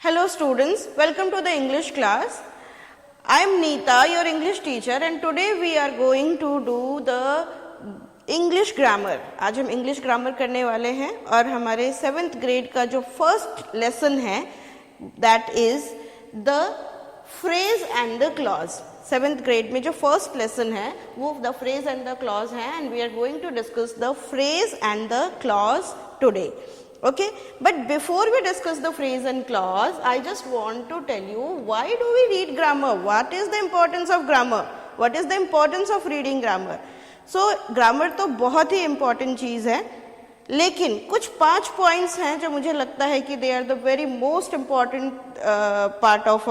Hello students, welcome to the English class. I am Neeta, your English teacher, and today we are going to do the English grammar. आज हम English grammar करने वाले हैं और हमारे 7th grade का जो first lesson है that is the phrase and the clause. 7th grade में जो first lesson है वो the phrase and the clause है and we are going to discuss the phrase and the clause today. Okay, but before we discuss the phrase and clause, I just want to tell you why do we read grammar? What is the importance of grammar? What is the importance of reading grammar? So grammar तो बहुत ही important चीज़ है, लेकिन कुछ 5 points हैं जो मुझे लगता है कि they are the very most important part of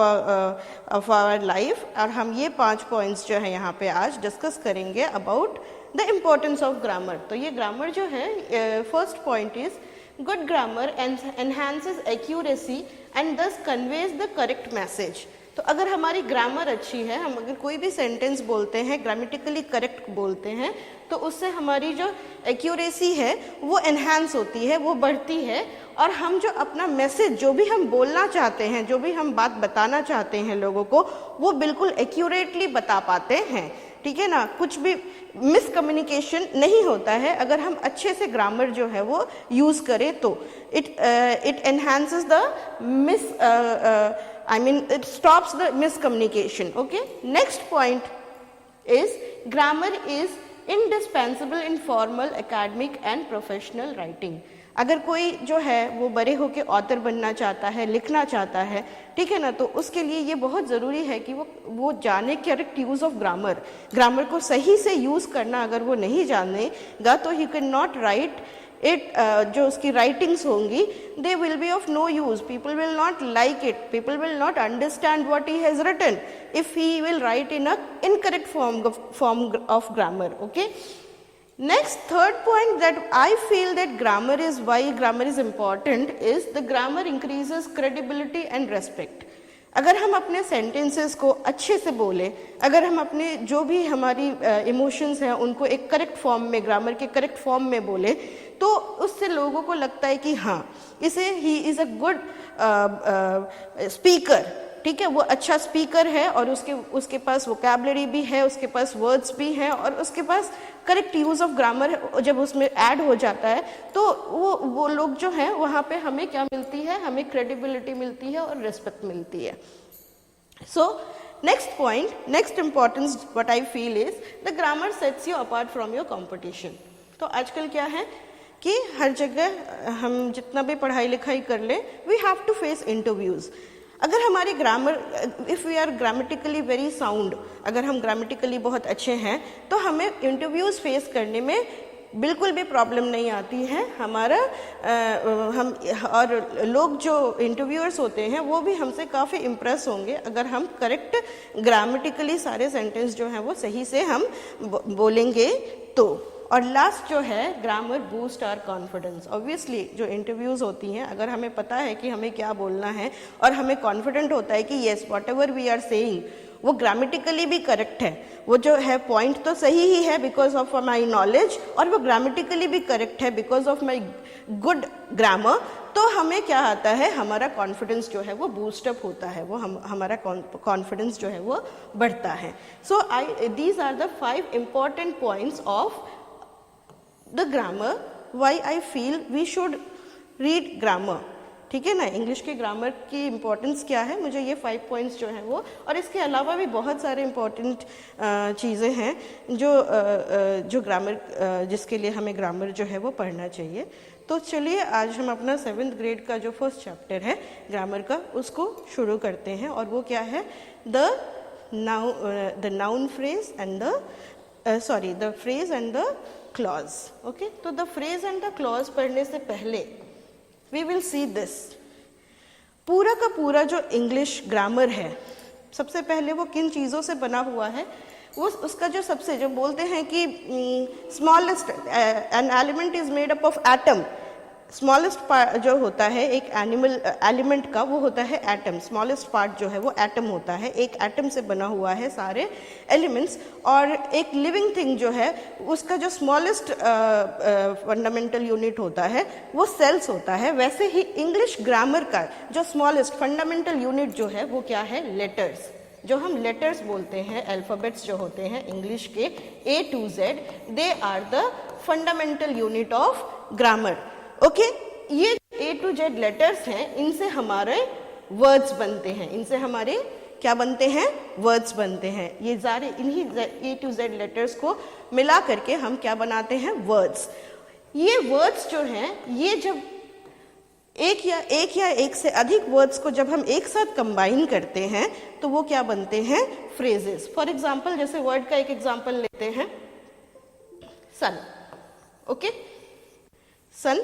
our life और हम ये 5 points जो है यहाँ पे आज discuss करेंगे about the importance of grammar. तो ये grammar जो है first point is good grammar enhances accuracy and thus conveys the correct message. तो अगर हमारी ग्रामर अच्छी है, हम अगर कोई भी सेंटेंस बोलते हैं ग्रामेटिकली करेक्ट बोलते हैं तो उससे हमारी जो एक्यूरेसी है वो एनहांस होती है, वो बढ़ती है और हम जो अपना मैसेज जो भी हम बोलना चाहते हैं, जो भी हम बात बताना चाहते हैं लोगों को, वो बिल्कुल एक्यूरेटली बता पाते हैं. ठीक है ना, कुछ भी मिसकम्युनिकेशन नहीं होता है अगर हम अच्छे से ग्रामर जो है वो यूज़ करें तो. It enhances the it stops the miscommunication. Okay, next point is grammar is indispensable in formal academic and professional writing. अगर कोई जो है वो बड़े होके ऑथर बनना चाहता है, लिखना चाहता है, ठीक है ना, तो उसके लिए ये बहुत ज़रूरी है कि वो जाने करेक्ट यूज़ ऑफ ग्रामर को सही से यूज़ करना. अगर वो नहीं जानेगा तो ही कैन नॉट राइट इट. जो उसकी राइटिंग्स होंगी they will be of no use. People will not like it, people will not understand what he has written if he will write in a incorrect form of grammar. Okay, next third point that I feel that why grammar is important is the grammar increases credibility and respect. अगर हम अपने sentences को अच्छे से बोले, अगर हम अपने जो भी हमारी इमोशंस हैं उनको एक करेक्ट फॉर्म में, ग्रामर के करेक्ट फॉर्म में बोले तो उससे लोगों को लगता है कि हाँ इसे he is a good speaker. ठीक है, वो अच्छा स्पीकर है और उसके पास वोकैबुलरी भी है, उसके पास वर्ड्स भी हैं और उसके पास करेक्ट यूज़ ऑफ ग्रामर जब उसमें ऐड हो जाता है तो वो लोग जो हैं वहाँ पे हमें क्या मिलती है, हमें क्रेडिबिलिटी मिलती है और रिस्पेक्ट मिलती है. So next point, next importance what I feel is the grammar sets you apart from your competition. तो आजकल क्या है कि हर जगह हम जितना भी पढ़ाई लिखाई कर लें we have to face interviews. अगर हमारी grammar, if we are grammatically very sound, अगर हम ग्रामेटिकली बहुत अच्छे हैं तो हमें इंटरव्यूज़ फेस करने में बिल्कुल भी प्रॉब्लम नहीं आती है. हम और लोग जो इंटरव्यूअर्स होते हैं वो भी हमसे काफ़ी इम्प्रेस होंगे अगर हम करेक्ट ग्रामेटिकली सारे सेंटेंस जो हैं वो सही से हम बोलेंगे तो. और लास्ट जो है grammar boost our confidence. Obviously जो इंटरव्यूज़ होती हैं अगर हमें पता है कि हमें क्या बोलना है और हमें कॉन्फिडेंट होता है कि yes whatever we are saying वो ग्रामेटिकली भी करेक्ट है, वो जो है पॉइंट तो सही ही है बिकॉज ऑफ माई नॉलेज और वो ग्रामेटिकली भी करेक्ट है because of my good grammar, तो हमें क्या आता है, हमारा कॉन्फिडेंस जो है वो बूस्टअप होता है, वो हमारा कॉन्फिडेंस जो है वो बढ़ता है. So these are the 5 important points of the grammar why I feel we should read grammar. ठीक है ना, इंग्लिश के ग्रामर की इम्पोर्टेंस क्या है, मुझे ये 5 पॉइंट्स जो हैं वो, और इसके अलावा भी बहुत सारे इम्पोर्टेंट चीज़ें हैं जो ग्रामर जिसके लिए हमें ग्रामर जो है वो पढ़ना चाहिए. तो चलिए आज हम अपना 7th ग्रेड का जो फर्स्ट चैप्टर है ग्रामर का उसको शुरू करते हैं और वो क्या है, the noun phrase and the phrase and the clause. Okay, तो the phrase and the clause पढ़ने से पहले वी विल सी दिस. पूरा का पूरा जो इंग्लिश ग्रामर है सबसे पहले वो किन चीज़ों से बना हुआ है, वो उसका जो सबसे जो बोलते हैं कि smallest an element is made up of atom. Smallest part जो होता है एक एलिमेंट का, वो होता है एटम। स्मॉलेस्ट पार्ट जो है वो एटम होता है, एक एटम से बना हुआ है सारे एलिमेंट्स। और एक लिविंग थिंग जो है उसका जो स्मॉलेस्ट फंडामेंटल यूनिट होता है वो सेल्स होता है। वैसे ही इंग्लिश ग्रामर का जो स्मॉलेस्ट फंडामेंटल यूनिट जो है वो क्या है, लेटर्स। जो हम लेटर्स बोलते हैं, अल्फाबेट्स जो होते हैं इंग्लिश के A to Z, they are the fundamental unit of grammar. Okay, ये A to Z लेटर्स हैं, इनसे हमारे वर्ड्स बनते हैं। इनसे हमारे क्या बनते हैं, वर्ड्स बनते हैं। ये सारे इन्हीं A to Z लेटर्स को मिला करके हम क्या बनाते हैं, वर्ड्स। ये वर्ड्स जो हैं, ये जब एक या एक से अधिक वर्ड्स को जब हम एक साथ कंबाइन करते हैं तो वो क्या बनते हैं, फ्रेजेस। फॉर एग्जाम्पल, जैसे वर्ड का एक एग्जाम्पल लेते हैं, सन। ओके, सन।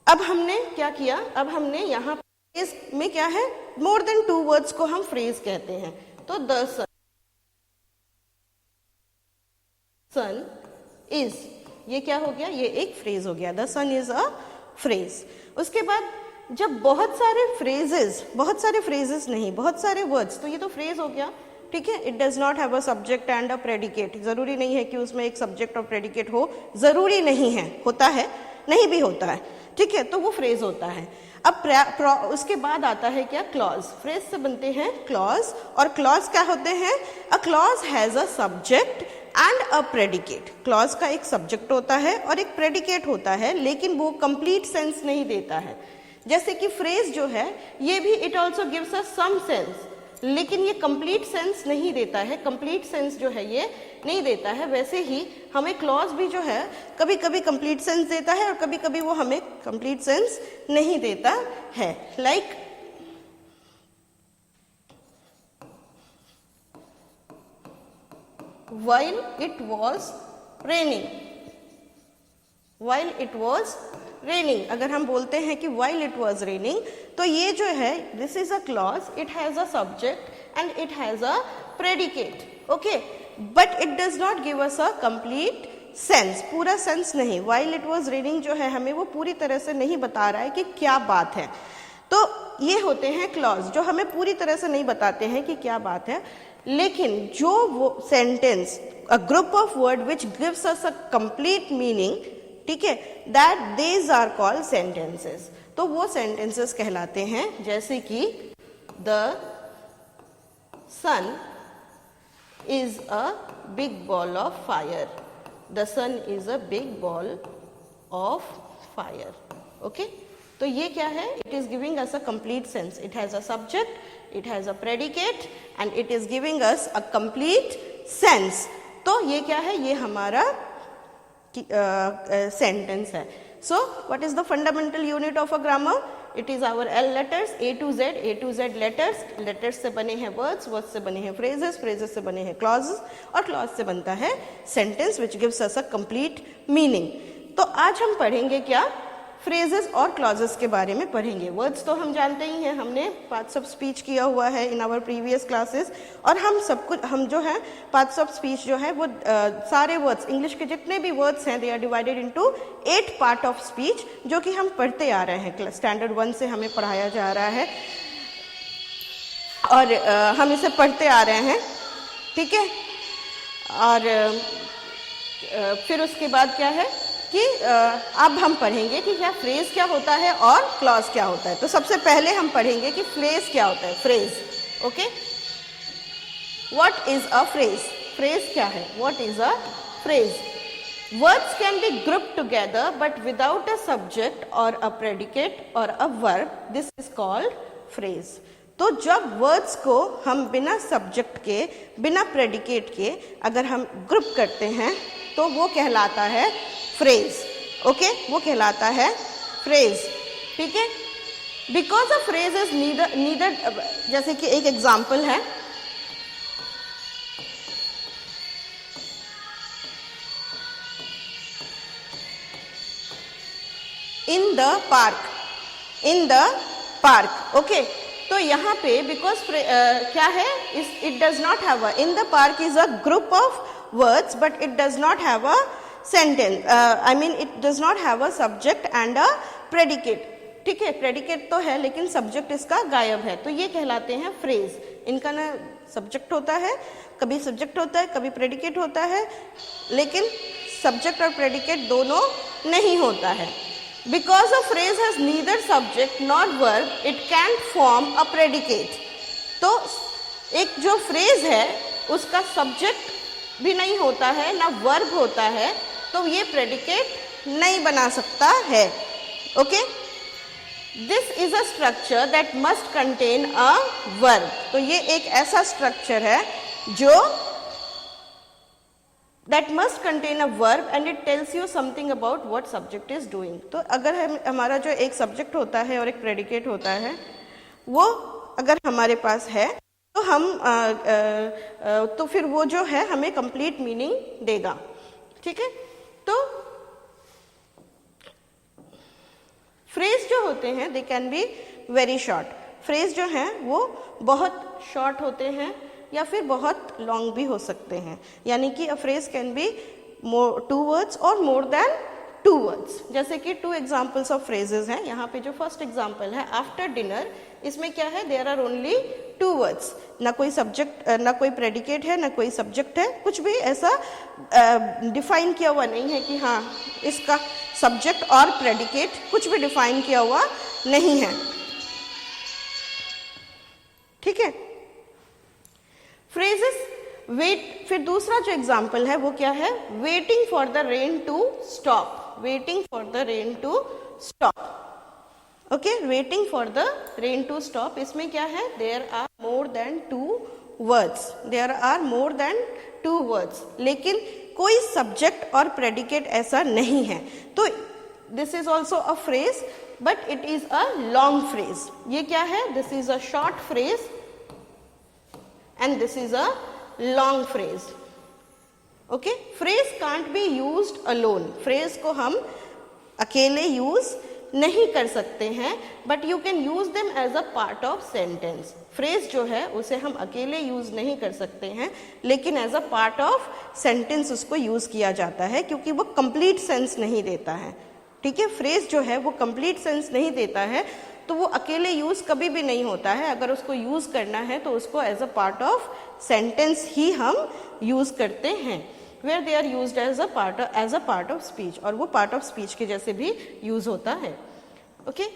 अब हमने क्या किया, अब हमने यहाँ फ्रेज में क्या है, मोर देन 2 वर्ड्स को हम फ्रेज कहते हैं। तो द सन इज, ये क्या हो गया, ये एक फ्रेज हो गया। The sun is a phrase. उसके बाद जब बहुत सारे फ्रेजेस नहीं, बहुत सारे वर्ड्स, तो ये तो फ्रेज हो गया, ठीक है। It does not have a subject and a predicate. जरूरी नहीं है कि उसमें एक सब्जेक्ट और प्रेडिकेट हो, जरूरी नहीं है, होता है, नहीं भी होता है, ठीक है, तो वो फ्रेज होता है। अब उसके बाद आता है क्या, क्लॉज। फ्रेज से बनते हैं क्लॉज, और क्लॉज क्या होते हैं, a clause has a subject and a predicate. Clause का एक सब्जेक्ट होता है और एक प्रेडिकेट होता है, लेकिन वो कंप्लीट सेंस नहीं देता है। जैसे कि फ्रेज जो है ये भी, it also gives us some sense, लेकिन ये कंप्लीट सेंस नहीं देता है, कंप्लीट सेंस जो है ये नहीं देता है। वैसे ही हमें क्लॉज भी जो है कभी कभी कंप्लीट सेंस देता है और कभी कभी वो हमें कंप्लीट सेंस नहीं देता है। Like while it was raining, while it was raining, अगर हम बोलते हैं कि while it was raining, तो ये जो है, this is a clause, it has a subject and it has a predicate, okay, but it does not give us a complete sense, पूरा सेंस नहीं। while it was raining जो है हमें वो पूरी तरह से नहीं बता रहा है कि क्या बात है। तो ये होते हैं क्लॉज, जो हमें पूरी तरह से नहीं बताते हैं कि क्या बात है, लेकिन जो वो sentence, a group of word which gives us a complete meaning, ठीक है, that these are called sentences. तो वो सेंटेंसेस कहलाते हैं, जैसे कि the sun is a big ball of fire, the sun is a big ball of fire. Okay, तो ये क्या है, it is giving us a complete sense, it has a subject, it has a predicate and it is giving us a complete sense। तो ये क्या है, ये हमारा sentence है। So what is the fundamental unit of a grammar? It is our L letters, A to Z letters, letters से बने हैं words, words से बने हैं phrases, phrases से बने हैं clauses, और clause से बनता है sentence which gives us a complete meaning। तो आज हम पढ़ेंगे क्या, फ्रेजेस और क्लॉजेस के बारे में पढ़ेंगे। वर्ड्स तो हम जानते ही हैं, हमने पार्ट्स ऑफ स्पीच किया हुआ है इन आवर प्रीवियस क्लासेस, और हम सब कुछ, हम जो है पार्ट्स ऑफ स्पीच जो है वो सारे वर्ड्स, इंग्लिश के जितने भी वर्ड्स हैं, they are divided into 8 part of speech, जो कि हम पढ़ते आ रहे हैं। स्टैंडर्ड 1 से हमें पढ़ाया जा रहा है और हम इसे पढ़ते आ रहे हैं, ठीक है। और फिर उसके बाद क्या है कि अब हम पढ़ेंगे कि क्या फ्रेज क्या होता है और क्लॉज क्या होता है। तो सबसे पहले हम पढ़ेंगे कि फ्रेज क्या होता है, phrase. Okay, what is a phrase, phrase क्या है, what is a phrase. Words can be group together but without a subject और अ प्रेडिकेट और a verb, this is called phrase. तो जब वर्ड्स को हम बिना सब्जेक्ट के, बिना प्रेडिकेट के अगर हम ग्रुप करते हैं तो वो कहलाता है फ्रेज। ओके, वो कहलाता है फ्रेज, ठीक है। Because a phrase is neither, जैसे कि एक एग्जाम्पल है, in the park, in the park. Okay, तो यहाँ पे बिकॉज क्या है, it does not have a, in the park is a group of words but it does not have a sentence, I mean it does not have a subject and a predicate. ठीक है, predicate तो है लेकिन subject इसका गायब है, तो ये कहलाते हैं फ्रेज। इनका ना सब्जेक्ट होता है, कभी सब्जेक्ट होता है, कभी प्रेडिकेट होता है, लेकिन सब्जेक्ट और प्रेडिकेट दोनों नहीं होता है। Because a phrase has neither subject not verb, it can form a predicate. तो एक जो फ्रेज है उसका सब्जेक्ट भी नहीं होता है, ना वर्ब होता है, तो ये प्रेडिकेट नहीं बना सकता है। Okay, this is a structure that must contain a verb. तो ये एक ऐसा स्ट्रक्चर है जो that must contain a verb and it tells you something about what subject is doing. तो अगर हमारा जो एक सब्जेक्ट होता है और एक प्रेडिकेट होता है, वो अगर हमारे पास है तो हम तो फिर वो जो है हमें कंप्लीट मीनिंग देगा। ठीक है, तो फ्रेज जो होते हैं they can be very short. Phrase जो हैं वो बहुत शॉर्ट होते हैं या फिर बहुत लॉन्ग भी हो सकते हैं, यानी कि a phrase can be more 2 words और मोर देन 2 वर्ड्स। जैसे कि 2 एग्जाम्पल्स ऑफ फ्रेजेस हैं। यहाँ पे जो फर्स्ट एग्जाम्पल है आफ्टर डिनर, इसमें क्या है, देयर आर ओनली 2 वर्ड्स, ना कोई सब्जेक्ट, ना कोई प्रेडिकेट है, ना कोई सब्जेक्ट है, कुछ भी ऐसा डिफाइन किया हुआ नहीं है कि हाँ इसका सब्जेक्ट और प्रेडिकेट, कुछ भी डिफाइन किया हुआ नहीं है। ठीक है, फ्रेजेस वेट। फिर दूसरा जो एग्जाम्पल है वो क्या है, waiting for the rain to stop. Waiting for the rain to stop. Okay, waiting for the rain to stop, इसमें क्या है, there are more than 2 words. There are more than 2 words, लेकिन कोई सब्जेक्ट और प्रेडिकेट ऐसा नहीं है। तो this is also a phrase but it is a long phrase. ये क्या है, this is a short phrase and this is a long phrase. Okay, phrase can't be used alone. phrase को हम अकेले यूज नहीं कर सकते हैं, but you can use them as a part of sentence. phrase जो है उसे हम अकेले यूज नहीं कर सकते हैं, लेकिन as a part of sentence उसको यूज किया जाता है, क्योंकि वो complete sense नहीं देता है। ठीक है, phrase जो है वो complete sense नहीं देता है, तो वो अकेले यूज कभी भी नहीं होता है। अगर उसको यूज करना है तो उसको as a part of sentence ही हम यूज करते हैं, where they are used as a part of speech, और वो पार्ट ऑफ स्पीच के जैसे भी यूज होता है। Okay,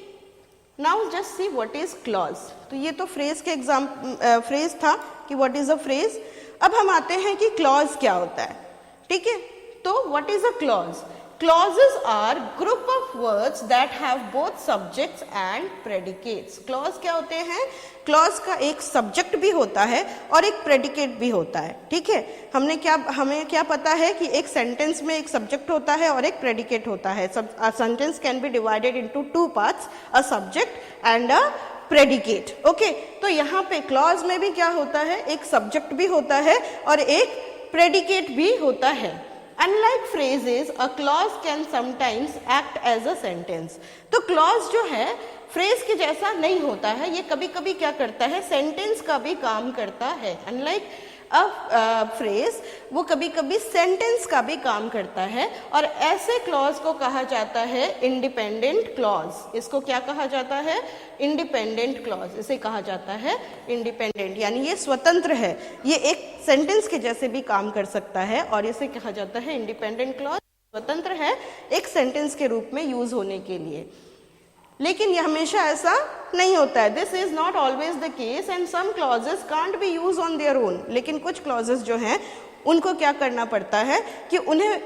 now just see what is clause. तो ये तो फ्रेज के फ्रेज था कि व्हाट इज अ फ्रेज। अब हम आते हैं कि क्लॉज क्या होता है। ठीक है, तो what is a clause. Clauses are group of words that have both subjects and predicates. Clause क्या होते हैं, क्लॉज का एक सब्जेक्ट भी होता है और एक प्रेडिकेट भी होता है। ठीक है, हमें क्या पता है कि एक सेंटेंस में एक सब्जेक्ट होता है और एक प्रेडिकेट होता है। Sentence can be divided into 2 parts, a subject and a predicate. Okay, तो यहाँ पे क्लॉज में भी क्या होता है, एक सब्जेक्ट भी होता है और एक प्रेडिकेट भी होता है। Unlike phrases, a clause can sometimes act as a sentence. तो clause जो है फ्रेज के जैसा नहीं होता है, ये कभी कभी क्या करता है, सेंटेंस का भी काम करता है। अनलाइक अ फ्रेज, वो कभी कभी सेंटेंस का भी काम करता है, और ऐसे क्लॉज को कहा जाता है इंडिपेंडेंट क्लॉज। इसको क्या कहा जाता है, इंडिपेंडेंट क्लॉज। इसे कहा जाता है इंडिपेंडेंट, यानी ये स्वतंत्र है, ये एक सेंटेंस के जैसे भी काम कर सकता है, और इसे कहा जाता है इंडिपेंडेंट क्लॉज। स्वतंत्र है एक सेंटेंस के रूप में यूज होने के लिए, लेकिन ये हमेशा ऐसा नहीं होता है। This is not always the case and some clauses can't be use on their own. लेकिन कुछ क्लॉजेस जो हैं उनको क्या करना पड़ता है कि उन्हें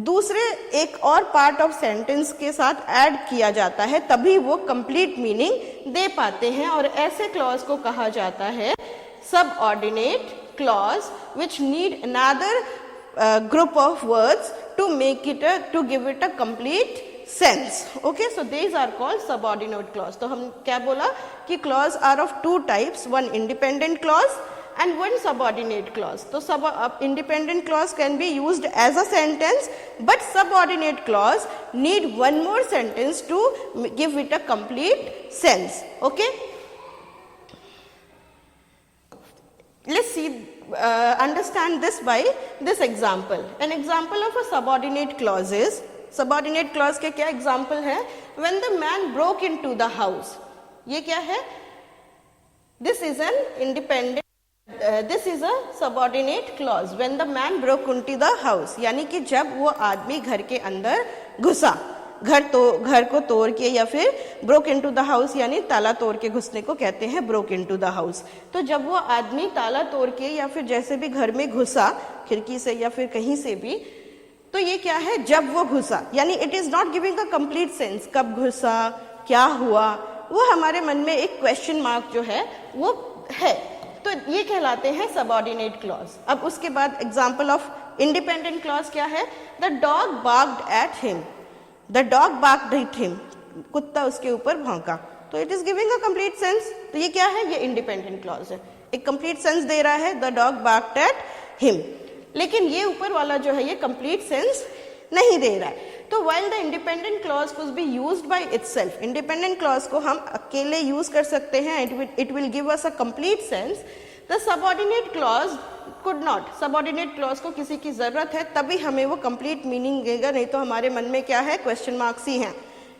दूसरे एक और पार्ट ऑफ सेंटेंस के साथ ऐड किया जाता है, तभी वो कंप्लीट मीनिंग दे पाते हैं, और ऐसे क्लॉज को कहा जाता है subordinate clause, which need another group of words to give it a complete sense. Okay, so these are called subordinate clause. तो हम क्या बोला कि clause are of 2 types, one independent clause and one subordinate clause. तो independent clause can be used as a sentence, but subordinate clause need one more sentence to give it a complete sense. Okay, let's see, understand this by this example. An example of a subordinate clause is, subordinate clause के क्या example है? When the man broke into the house. ये क्या है? This is an independent, this is a subordinate clause. When the man broke into the house, यानी कि जब वो आदमी घर के अंदर घुसा, घर को तोड़ के, या फिर ब्रोक इनटू द हाउस यानी ताला तोड़ के घुसने को कहते हैं ब्रोक इनटू द हाउस। तो जब वो आदमी ताला तोड़ के या फिर जैसे भी घर में घुसा, खिड़की से या फिर कहीं से भी, तो ये क्या है? जब वो घुसा, यानी it is not giving a complete sense. कब घुसा, क्या हुआ, वो हमारे मन में एक क्वेश्चन मार्क जो है वो है, तो ये कहलाते हैं सबऑर्डिनेट क्लॉज। अब उसके बाद एग्जाम्पल ऑफ इंडिपेंडेंट क्लॉज क्या है? The dog barked at him, the dog barked at him, कुत्ता उसके ऊपर भौंका, तो it is giving a complete sense. तो ये क्या है? ये इंडिपेंडेंट क्लॉज है, एक कंप्लीट सेंस दे रहा है, the dog barked at him. लेकिन ये ऊपर वाला जो है ये कंप्लीट सेंस नहीं दे रहा है। तो while the independent clause could be used by itself, independent clause को हम अकेले यूज कर सकते हैं, it will give us a complete sense. The subordinate clause could not. subordinate clause को किसी की जरूरत है तभी हमें वो complete meaning देगा, नहीं तो हमारे मन में क्या है? क्वेश्चन मार्क्स ही हैं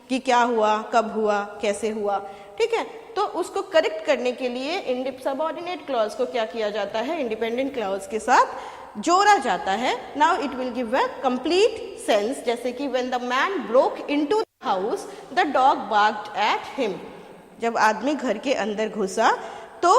कि क्या हुआ, कब हुआ, कैसे हुआ, ठीक है। तो उसको करेक्ट करने के लिए सबऑर्डिनेट क्लॉज को क्या किया जाता है? इंडिपेंडेंट क्लॉज के साथ जोड़ा जाता है। Now it will give a complete sense, जैसे कि when the man broke into the house the dog barked at him. जब आदमी घर के अंदर घुसा तो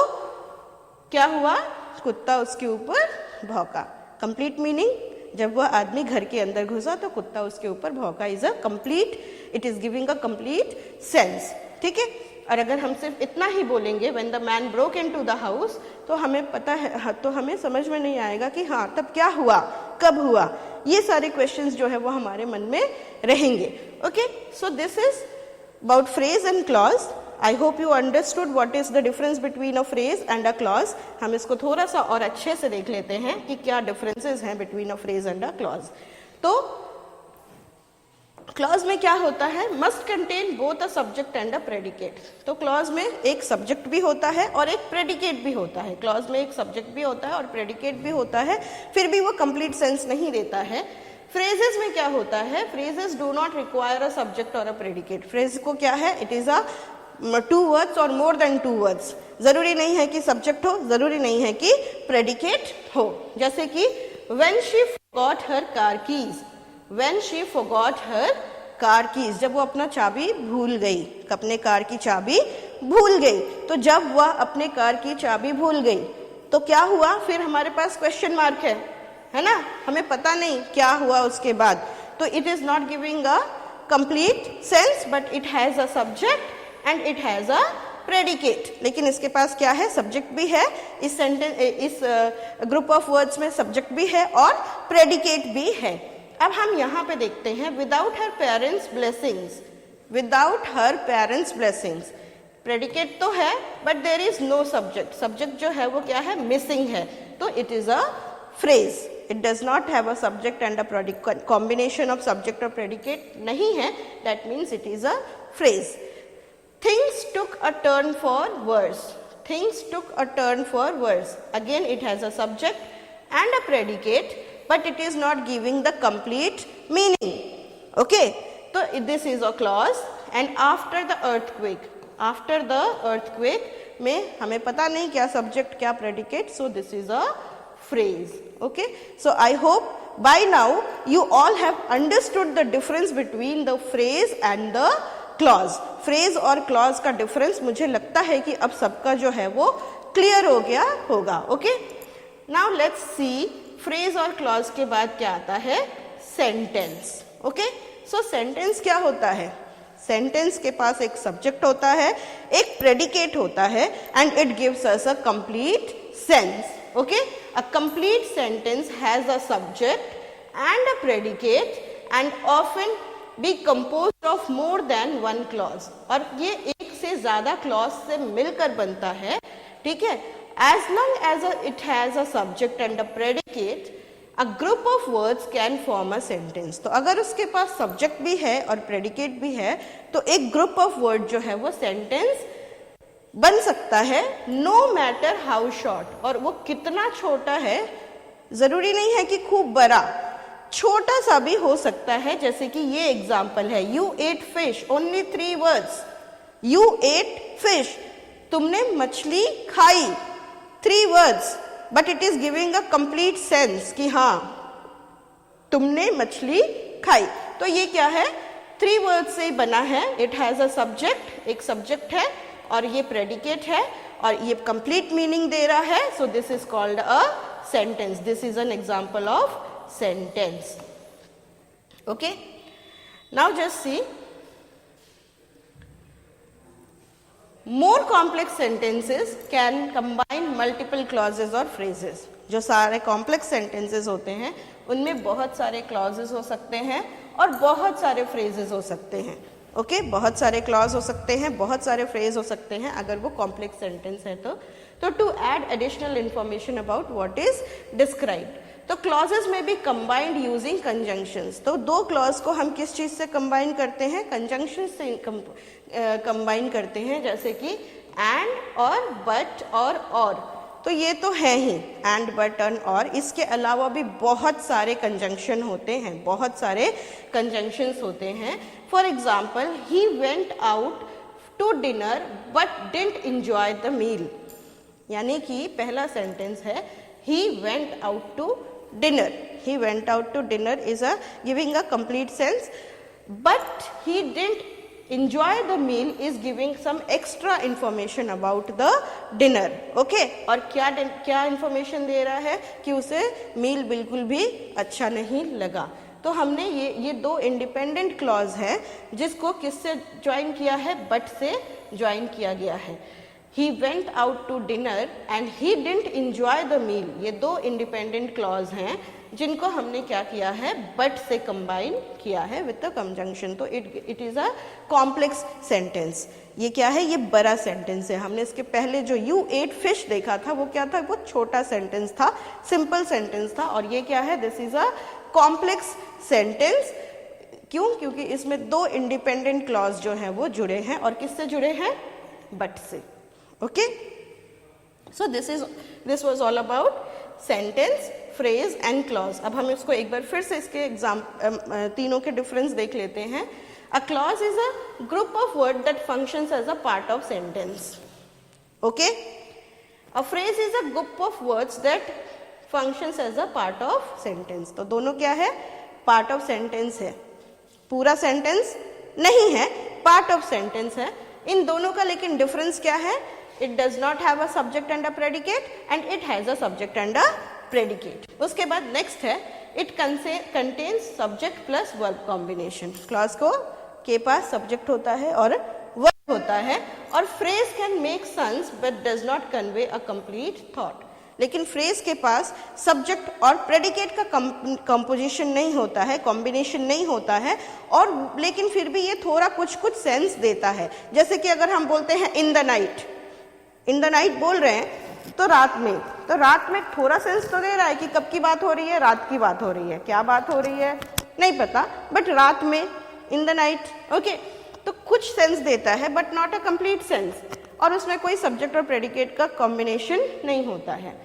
क्या हुआ? कुत्ता उसके ऊपर भौंका। कंप्लीट मीनिंग, जब वह आदमी घर के अंदर घुसा तो कुत्ता उसके ऊपर भौंका, is a complete, it is giving a complete sense, ठीक है। और अगर हम सिर्फ इतना ही बोलेंगे when the man broke into the house, तो हमें पता है, तो हमें समझ में नहीं आएगा कि हाँ तब क्या हुआ, कब हुआ, ये सारे क्वेश्चंस जो है वो हमारे मन में रहेंगे। Okay, so this is about phrase and clause. I hope you understood what is the difference between a phrase and a clause. हम इसको थोड़ा सा और अच्छे से देख लेते हैं कि क्या डिफरेंसेस हैं between a phrase and a clause. तो क्लॉज में क्या होता है? Must contain both a subject and a predicate. तो क्लॉज में एक सब्जेक्ट भी होता है और एक प्रेडिकेट भी होता है। क्लॉज में एक सब्जेक्ट भी होता है और प्रेडिकेट भी होता है, फिर भी वो कंप्लीट सेंस नहीं देता है। फ्रेजेस में क्या होता है? Phrases do not require a subject और अ प्रेडिकेट। फ्रेज को क्या है? इट इज अ 2 words और मोर देन 2 words। जरूरी नहीं है कि सब्जेक्ट हो, जरूरी नहीं है कि प्रेडिकेट हो। जैसे कि when she forgot her car keys, when she forgot her car keys, जब वो अपना चाबी भूल गई, अपने कार की चाबी भूल गई। तो जब वह अपने कार की चाबी भूल गई तो क्या हुआ? फिर हमारे पास क्वेश्चन मार्क है ना, हमें पता नहीं क्या हुआ उसके बाद। तो it is not giving a complete sense, but it has a subject and it has a predicate. लेकिन इसके पास क्या है? सब्जेक्ट भी है, इस सेंटेंस, इस ग्रुप ऑफ वर्ड्स में सब्जेक्ट भी है और प्रेडिकेट भी है। अब हम यहाँ पे देखते हैं without her parents blessings, without her parents blessings. Predicate तो है but there is no subject, subject जो है वो क्या है? मिसिंग है। तो it is a phrase, it does not have a subject and a predicate. Combination of subject और प्रेडिकेट नहीं है, that means it is a phrase. Things took a turn for worse. Things took a turn for worse. Again, it has a subject and a predicate, but it is not giving the complete meaning. Okay, so this is a clause. And after the earthquake, after the earthquake में हमें पता नहीं क्या subject क्या predicate, so this is a phrase. Okay, so I hope by now you all have understood the difference between the phrase and the clause. Phrase और clause का difference मुझे लगता है कि अब सबका जो है वो क्लियर हो गया होगा। Okay, now let's see phrase और क्लॉज के बाद क्या आता है? सेंटेंस। ओके, सो सेंटेंस क्या होता है? सेंटेंस के पास एक सब्जेक्ट होता है, एक प्रेडिकेट होता है and it gives us a complete sense. Okay, a complete sentence has a subject and a predicate and often be composed of more than one clause। और ये एक से ज्यादा क्लॉज से मिलकर बनता है, ठीक है। as long as it has a subject and a predicate, a group of words can form a sentence। तो अगर उसके पास सब्जेक्ट भी है और प्रेडिकेट भी है तो एक ग्रुप ऑफ वर्ड जो है वो सेंटेंस बन सकता है नो मैटर हाउ शॉर्ट, और वो कितना छोटा है, जरूरी नहीं है कि खूब बड़ा, छोटा सा भी हो सकता है। जैसे कि ये एग्जाम्पल है, you ate fish, only 3 words, you ate fish, तुमने मछली खाई, 3 words, but it is giving a complete sense कि हाँ तुमने मछली खाई। तो ये क्या है, 3 वर्ड्स से बना है। इट हैज अ सब्जेक्ट, एक सब्जेक्ट है, और ये प्रेडिकेट है, और ये कंप्लीट मीनिंग दे रहा है। So this is called a sentence. This is an example of sentence. Okay, now just see, more complex sentences can combine multiple clauses or phrases. जो सारे complex sentences होते हैं उनमें बहुत सारे clauses हो सकते हैं और बहुत सारे phrases हो सकते हैं। ओके, बहुत सारे क्लॉज हो सकते हैं, बहुत सारे फ्रेज हो सकते हैं अगर वो कॉम्प्लेक्स सेंटेंस है तो to add additional information about what is described, तो क्लॉजेस में बी कंबाइंड यूजिंग कंजंक्शंस। तो 2 क्लॉज को हम किस चीज से कंबाइन करते हैं, कंजंक्शन से कंबाइन करते हैं, जैसे कि एंड और बट और। तो ये तो है ही एंड बट एंड और, इसके अलावा भी बहुत सारे कंजंक्शन होते हैं, बहुत सारे कंजंक्शंस होते हैं। For example, he went out to dinner but didn't enjoy the meal, यानी कि पहला सेंटेंस है he went out to dinner. He went out to dinner is giving a complete sense, but he didn't enjoy the meal is giving some extra information about the dinner. Okay, और क्या information दे रहा है कि उसे मील बिल्कुल भी अच्छा नहीं लगा। तो हमने ये 2 इंडिपेंडेंट क्लॉज है जिसको किससे ज्वाइन किया है, बट से ज्वाइन किया गया है। He went out to dinner and he didn't enjoy the meal, ये 2 इंडिपेंडेंट क्लॉज हैं जिनको हमने क्या किया है, बट से कंबाइन किया है विद द कंजंक्शन। तो it is a complex sentence. ये क्या है, ये बड़ा सेंटेंस है। हमने इसके पहले जो यू एट फिश देखा था वो क्या था, वो छोटा सेंटेंस था, सिंपल सेंटेंस था, और ये क्या है, this is a complex sentence. क्यों, क्योंकि इसमें 2 इंडिपेंडेंट क्लॉज जो हैं वो जुड़े हैं, और किससे जुड़े हैं, बट से। Okay, so this was all about sentence, phrase and clause. अब हम इसको एक बार फिर से इसके तीनों के डिफरेंस देख लेते हैं। A clause is a group of words that functions as a part of sentence. Okay, a phrase is a group of words that functions as a part of sentence. तो दोनों क्या है, part of sentence है, पूरा sentence नहीं है, part of sentence है। इन दोनों का लेकिन डिफरेंस क्या है, it does not have a subject and a predicate and it has a subject and a predicate. उसके बाद next है, it contains subject plus verb combination. clause को के पास subject होता है और verb होता है, और phrase can make sense but does not convey a complete thought. लेकिन फ्रेज के पास सब्जेक्ट और प्रेडिकेट का कंपोजिशन नहीं होता है, कॉम्बिनेशन नहीं होता है, और लेकिन फिर भी ये थोड़ा कुछ सेंस देता है। जैसे कि अगर हम बोलते हैं इन द नाइट बोल रहे हैं तो रात में थोड़ा सेंस तो दे रहा है कि कब की बात हो रही है, रात की बात हो रही है, क्या बात हो रही है नहीं पता, बट रात में इन द नाइट। ओके, तो कुछ सेंस देता है but not a complete sense, और उसमें कोई सब्जेक्ट और प्रेडिकेट का कॉम्बिनेशन नहीं होता है।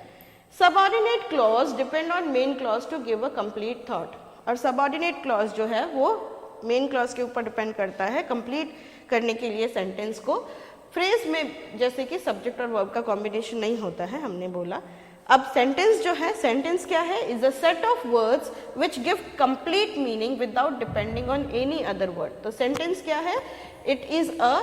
Subordinate clause depend on main clause to give a complete thought, और सबऑर्डिनेट क्लॉज जो है वो मेन क्लॉज के ऊपर डिपेंड करता है कंप्लीट करने के लिए सेंटेंस को। फ्रेज में जैसे कि सब्जेक्ट और वर्ब का कॉम्बिनेशन नहीं होता है, हमने बोला। अब सेंटेंस जो है, सेंटेंस क्या है, is a set of words which give complete meaning without depending on any other word. तो सेंटेंस क्या है, it is a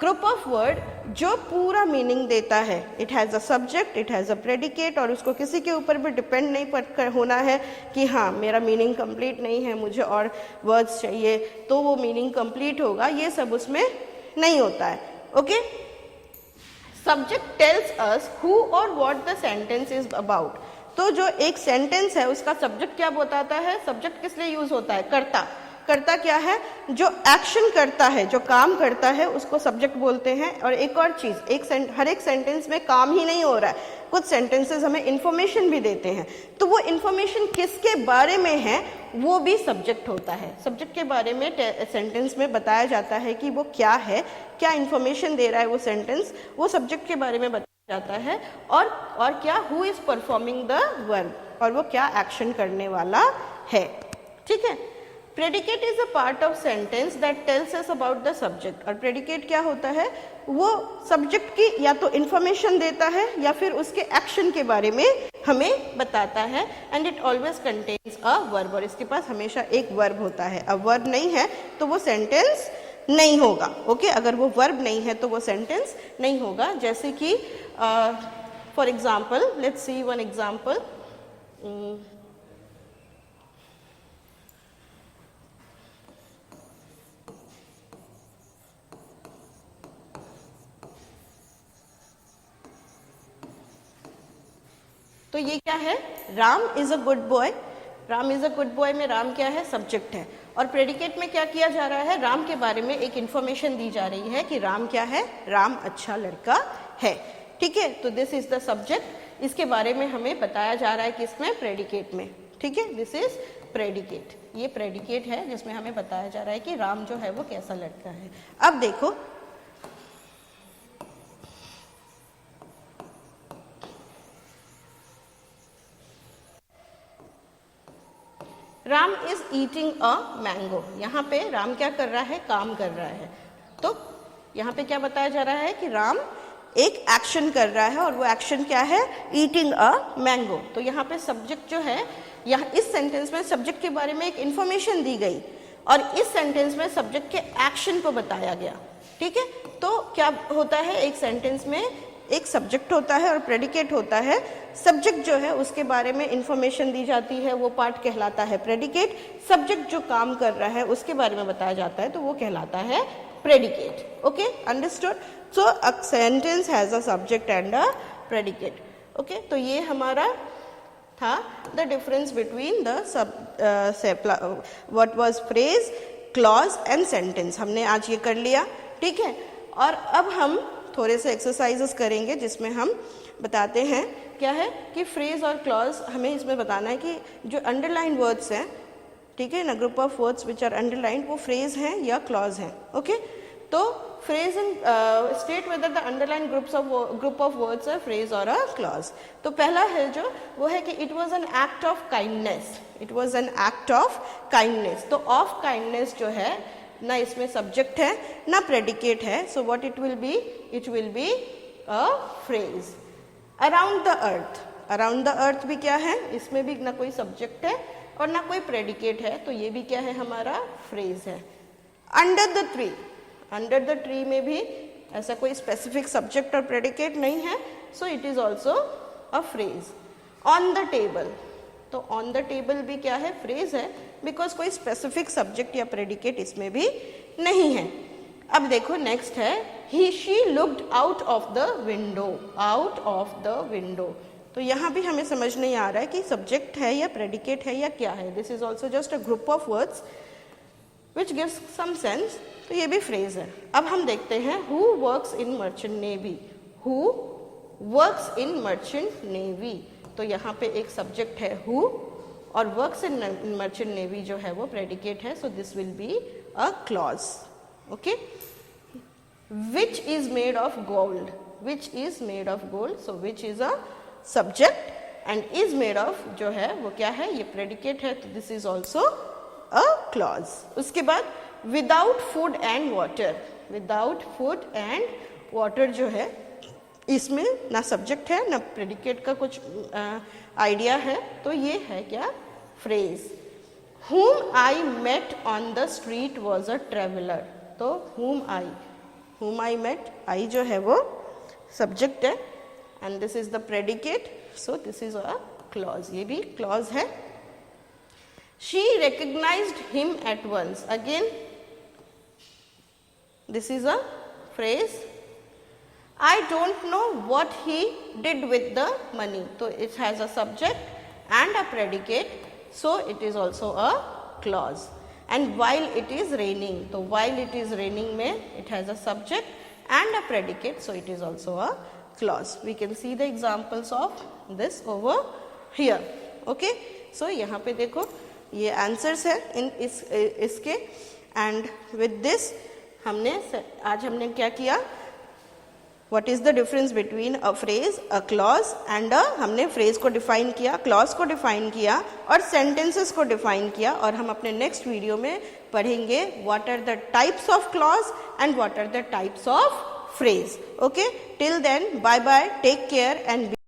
group of word जो पूरा मीनिंग देता है। It has a subject, it has a predicate, और उसको किसी के ऊपर भी डिपेंड नहीं होना है कि हाँ मेरा मीनिंग कंप्लीट नहीं है, मुझे और वर्ड्स चाहिए तो वो मीनिंग कंप्लीट होगा, ये सब उसमें नहीं होता है। Okay, subject tells us who और what the sentence is about. तो जो एक सेंटेंस है उसका सब्जेक्ट क्या बताता है, सब्जेक्ट किस लिए यूज होता है, कर्ता। करता क्या है, जो एक्शन करता है, जो काम करता है उसको सब्जेक्ट बोलते हैं। और एक और चीज़, हर एक सेंटेंस में काम ही नहीं हो रहा है, कुछ सेंटेंसेस हमें इंफॉर्मेशन भी देते हैं, तो वो इंफॉर्मेशन किसके बारे में है वो भी सब्जेक्ट होता है। सब्जेक्ट के बारे में सेंटेंस में बताया जाता है कि वो क्या है, क्या इंफॉर्मेशन दे रहा है वो सेंटेंस, वो सब्जेक्ट के बारे में बताया जाता है। और क्या, who is performing the verb, और वो क्या एक्शन करने वाला है। ठीक है। Predicate is a part of sentence that tells us about the subject. और प्रेडिकेट क्या होता है, वो सब्जेक्ट की या तो इंफॉर्मेशन देता है या फिर उसके एक्शन के बारे में हमें बताता है। And it always contains a verb, और इसके पास हमेशा एक वर्ब होता है। अब वर्ब नहीं है तो वो सेंटेंस नहीं होगा। ओके, अगर वो वर्ब नहीं है तो वो सेंटेंस नहीं होगा। जैसे कि for example, let's see one example. तो ये क्या है, Ram is a good boy. Ram is a good boy में राम क्या है, सब्जेक्ट है। और प्रेडिकेट में क्या किया जा रहा है, राम के बारे में एक इंफॉर्मेशन दी जा रही है कि राम क्या है, राम अच्छा लड़का है। ठीक है, तो दिस इज द सब्जेक्ट, इसके बारे में हमें बताया जा रहा है किसमें, प्रेडिकेट में। ठीक है, दिस इज प्रेडिकेट, ये प्रेडिकेट है जिसमें हमें बताया जा रहा है कि राम जो है वो कैसा लड़का है। अब देखो, Ram is eating a mango. यहाँ पे राम क्या कर रहा है, काम कर रहा है। तो यहाँ पे क्या बताया जा रहा है कि राम एक एक्शन कर रहा है, और वो एक्शन क्या है, ईटिंग अ मैंगो। तो यहाँ पे सब्जेक्ट जो है, यहाँ इस सेंटेंस में सब्जेक्ट के बारे में एक इंफॉर्मेशन दी गई, और इस सेंटेंस में सब्जेक्ट के एक्शन को बताया गया। ठीक है, तो क्या होता है, एक सेंटेंस में एक सब्जेक्ट होता है और प्रेडिकेट होता है। सब्जेक्ट जो है उसके बारे में इंफॉर्मेशन दी जाती है, वो पार्ट कहलाता है प्रेडिकेट। सब्जेक्ट जो काम कर रहा है उसके बारे में बताया जाता है, तो वो कहलाता है predicate. Okay, understood. So a sentence has a subject and a predicate. Okay, तो ये हमारा था the difference between the what was phrase, clause and sentence. हमने आज ये कर लिया। ठीक है, और अब हम थोड़े से एक्सरसाइजेस करेंगे जिसमें हम बताते हैं क्या है कि फ्रेज और क्लॉज हमें इसमें बताना है कि जो अंडरलाइन वर्ड्स हैं, ठीक है ना, group of words which are underline, वो फ्रेज हैं या क्लॉज हैं। ओके, तो phrase in state whether the underline group of words are phrase और अ क्लॉज। तो पहला है जो वो है कि it was an act of kindness. It was an act of kindness. तो ऑफ काइंडनेस जो है ना, इसमें सब्जेक्ट है ना प्रेडिकेट है, so what it will be, it will be a phrase. Around the earth, around the earth भी क्या है, इसमें भी ना कोई सब्जेक्ट है और ना कोई प्रेडिकेट है, तो ये भी क्या है, हमारा फ्रेज है। Under the tree, under the tree में भी ऐसा कोई स्पेसिफिक सब्जेक्ट और प्रेडिकेट नहीं है, so it is also a phrase. On the table, तो ऑन द टेबल भी क्या है, फ्रेज है, बिकॉज कोई स्पेसिफिक सब्जेक्ट या प्रेडिकेट इसमें भी नहीं है। अब देखो नेक्स्ट है, he she looked out of the window, out of the window. तो यहाँ भी हमें समझ नहीं आ रहा है कि सब्जेक्ट है या प्रेडिकेट है या क्या है। This is also just a group of words which gives some sense, तो ये भी फ्रेज है। अब हम देखते हैं who works in merchant navy, who works in merchant navy. तो यहाँ पे एक सब्जेक्ट है हु, और वर्क्स इन मर्चेंट नेवी जो है वो प्रेडिकेट है, so this will be a clause. Okay, which is made of gold, which is made of gold, so which is a subject and is made of जो है वो क्या है, ये प्रेडिकेट है, तो this is also a clause. उसके बाद without food and water, without food and water जो है इसमें ना सब्जेक्ट है ना प्रेडिकेट का कुछ आइडिया है, तो ये है क्या, phrase. whom I met on the street was a traveler, तो whom I met, I जो है वो सब्जेक्ट है and this is the predicate, so this is a clause, ये भी clause है। she recognized him at once, again this is a phrase। I don't know what he did with the money, so it has a subject and a predicate, so it is also a clause। And while it is raining, तो while it is raining में it has a subject and a predicate, so it is also a clause. We can see the examples of this over here. Okay, so यहाँ पे देखो ये answers है इन इसके, and with this आज हमने क्या किया, what is the difference between a phrase, a clause and हमने फ्रेज को डिफाइन किया, क्लॉज को डिफाइन किया और सेंटेंसेस को डिफाइन किया, और हम अपने नेक्स्ट वीडियो में पढ़ेंगे what are the types of clause and what are the types of phrase. Okay, till then bye bye, take care and